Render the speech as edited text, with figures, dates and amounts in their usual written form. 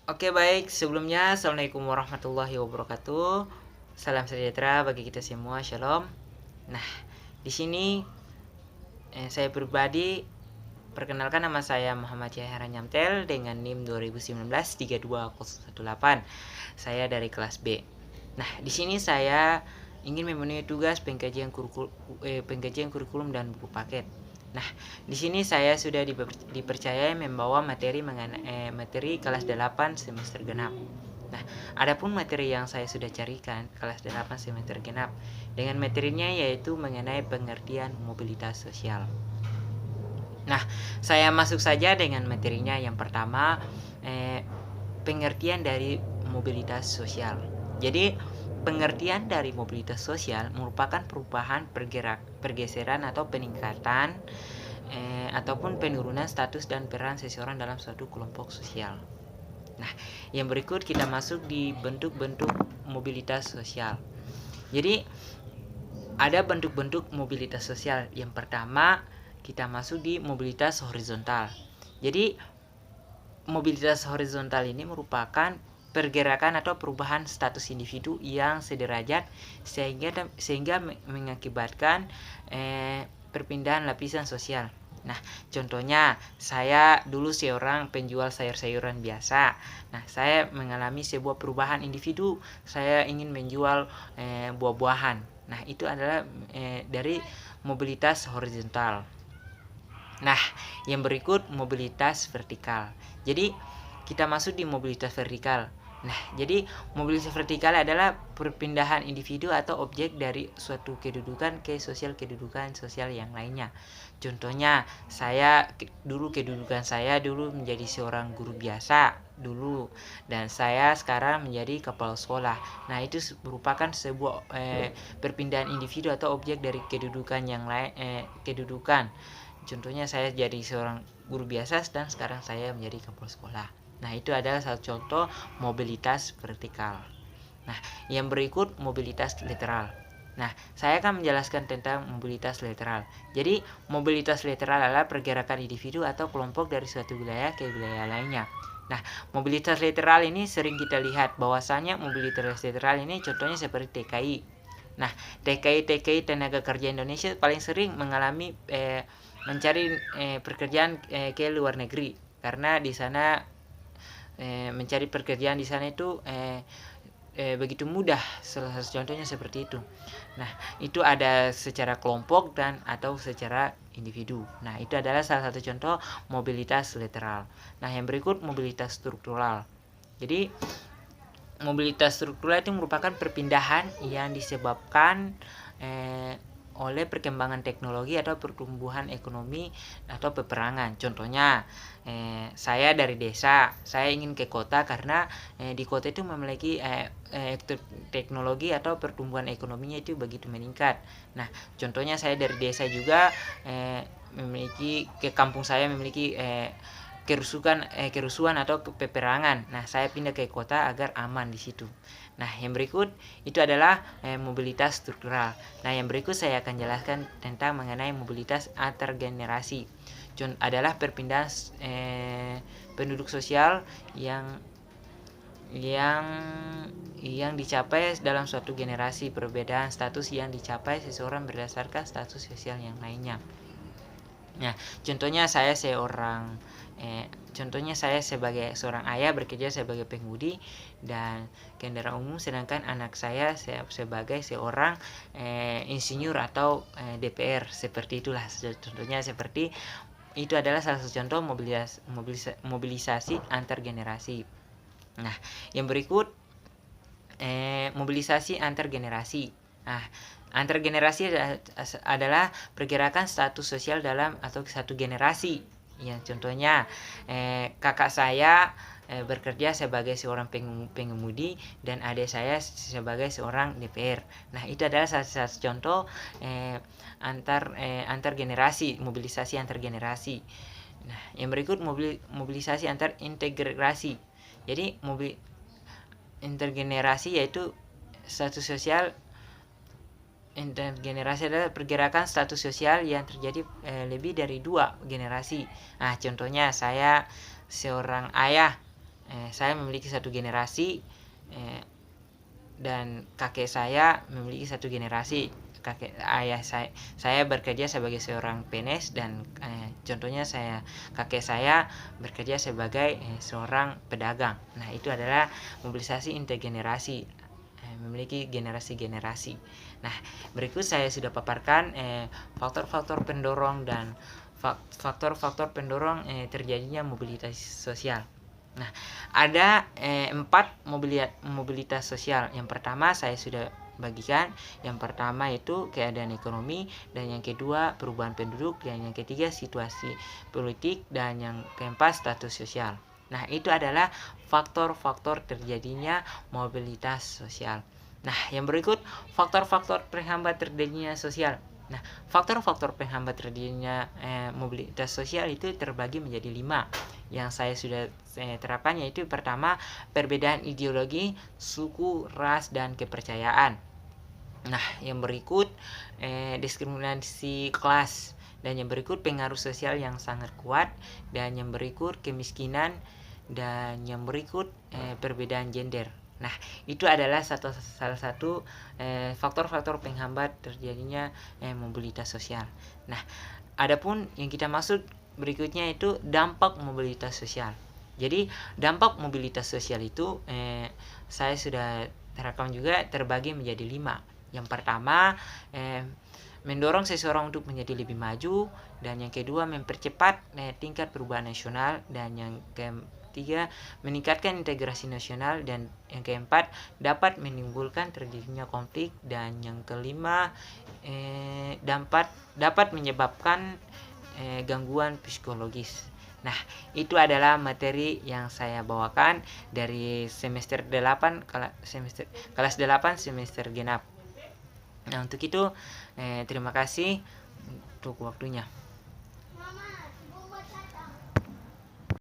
Oke, baik. Sebelumnya, Assalamualaikum warahmatullahi wabarakatuh. Salam sejahtera bagi kita semua. Shalom. Nah, di sini saya pribadi perkenalkan, nama saya Muhammad Yahya Nyamtel dengan NIM 2019 32018. Saya dari kelas B. Nah, di sini saya ingin memenuhi tugas pengkajian kurikulum dan buku paket. Nah, di sini saya sudah dipercaya membawa materi kelas 8 semester genap. Nah, adapun materi yang saya sudah carikan kelas 8 semester genap dengan materinya yaitu mengenai pengertian mobilitas sosial. Nah, saya masuk saja dengan materinya. Yang pertama, pengertian dari mobilitas sosial. Jadi, pengertian dari mobilitas sosial merupakan perubahan, pergeseran atau peningkatan ataupun penurunan status dan peran seseorang dalam suatu kelompok sosial. Nah, yang berikut kita masuk di bentuk-bentuk mobilitas sosial. Jadi, ada bentuk-bentuk mobilitas sosial. Yang pertama, kita masuk di mobilitas horizontal. Jadi, mobilitas horizontal ini merupakan pergerakan atau perubahan status individu yang sederajat sehingga mengakibatkan perpindahan lapisan sosial. Nah, contohnya saya dulu seorang penjual sayur-sayuran biasa. Nah, saya mengalami sebuah perubahan individu. Saya ingin menjual buah-buahan. Nah, itu adalah dari mobilitas horizontal. Nah, yang berikut mobilitas vertikal. Jadi, kita masuk di mobilitas vertikal. Nah, jadi mobilitas vertikal adalah perpindahan individu atau objek dari suatu kedudukan ke kedudukan sosial yang lainnya. Contohnya, kedudukan saya dulu menjadi seorang guru biasa dulu, dan saya sekarang menjadi kepala sekolah. Nah, itu merupakan sebuah perpindahan individu atau objek dari kedudukan yang lain, kedudukan. Contohnya saya jadi seorang guru biasa dan sekarang saya menjadi kepala sekolah. Nah, itu adalah satu contoh mobilitas vertikal. Nah, yang berikut mobilitas lateral. Nah, saya akan menjelaskan tentang mobilitas lateral. Jadi, mobilitas lateral adalah pergerakan individu atau kelompok dari suatu wilayah ke wilayah lainnya. Nah, mobilitas lateral ini sering kita lihat bahwasanya mobilitas lateral ini contohnya seperti TKI. Nah, TKI tenaga kerja Indonesia paling sering mengalami mencari pekerjaan ke luar negeri, karena di sana mencari pekerjaan di sana itu begitu mudah. Salah satu contohnya seperti itu. Nah, itu ada secara kelompok dan atau secara individu. Nah, itu adalah salah satu contoh mobilitas lateral. Nah, yang berikut mobilitas struktural. Jadi, mobilitas struktural itu merupakan perpindahan yang disebabkan oleh perkembangan teknologi atau pertumbuhan ekonomi atau peperangan. Contohnya, saya dari desa, saya ingin ke kota karena di kota itu memiliki teknologi atau pertumbuhan ekonominya itu begitu meningkat. Nah, contohnya saya dari desa juga memiliki ke kampung saya memiliki kerusuhan atau peperangan. Nah, saya pindah ke kota agar aman di situ. Nah, yang berikut itu adalah mobilitas struktural. Nah, yang berikut saya akan jelaskan tentang mengenai mobilitas antar generasi. Adalah perpindahan penduduk sosial yang dicapai dalam suatu generasi, perbedaan status yang dicapai seseorang berdasarkan status sosial yang lainnya. Nah, contohnya saya sebagai seorang ayah bekerja sebagai pengemudi dan kendaraan umum, sedangkan anak saya sebagai seorang insinyur atau DPR. Seperti itulah contohnya. Seperti itu adalah salah satu contoh mobilisasi antar generasi. Nah, yang berikut mobilisasi antar generasi. Nah, antar generasi adalah pergerakan status sosial dalam atau satu generasi. Ya, contohnya kakak saya bekerja sebagai seorang pengemudi dan adik saya sebagai seorang DPR. Nah, itu adalah salah satu contoh antar generasi, mobilisasi antar generasi. Nah, yang berikut mobilisasi antar integrasi. Jadi intergenerasi yaitu status sosial. Intergenerasi adalah pergerakan status sosial yang terjadi lebih dari 2 generasi. Nah, contohnya saya seorang ayah saya memiliki satu generasi, dan kakek saya memiliki satu generasi. Kakek ayah saya bekerja sebagai seorang PNS, dan contohnya kakek saya bekerja sebagai seorang pedagang. Nah, itu adalah mobilisasi intergenerasi, memiliki generasi-generasi. Nah, berikut saya sudah paparkan faktor-faktor pendorong dan faktor-faktor pendorong terjadinya mobilitas sosial. Nah, ada 4 mobilitas sosial. Yang pertama saya sudah bagikan. Yang pertama itu keadaan ekonomi, dan yang kedua perubahan penduduk, dan yang ketiga situasi politik, dan yang keempat status sosial. Nah, itu adalah faktor-faktor terjadinya mobilitas sosial. Nah, yang berikut faktor-faktor penghambat terjadinya sosial. Nah, faktor-faktor penghambat terjadinya mobilitas sosial itu terbagi menjadi 5 yang saya sudah terapkan, yaitu pertama, perbedaan ideologi, suku, ras, dan kepercayaan. Nah, yang berikut diskriminasi kelas, dan yang berikut pengaruh sosial yang sangat kuat, dan yang berikut kemiskinan, dan yang berikut perbedaan gender. Nah, itu adalah salah satu faktor-faktor penghambat terjadinya mobilitas sosial. Nah, adapun yang kita maksud berikutnya itu dampak mobilitas sosial. Jadi, dampak mobilitas sosial itu saya sudah terapkan juga, terbagi menjadi 5. Yang pertama, mendorong seseorang untuk menjadi lebih maju, dan yang kedua mempercepat tingkat perubahan nasional, dan yang ketiga meningkatkan integrasi nasional, dan yang keempat dapat menimbulkan terjadinya konflik, dan yang kelima dapat menyebabkan gangguan psikologis. Nah, itu adalah materi yang saya bawakan dari semester 8 kelas 8 semester genap. Nah, untuk itu terima kasih untuk waktunya.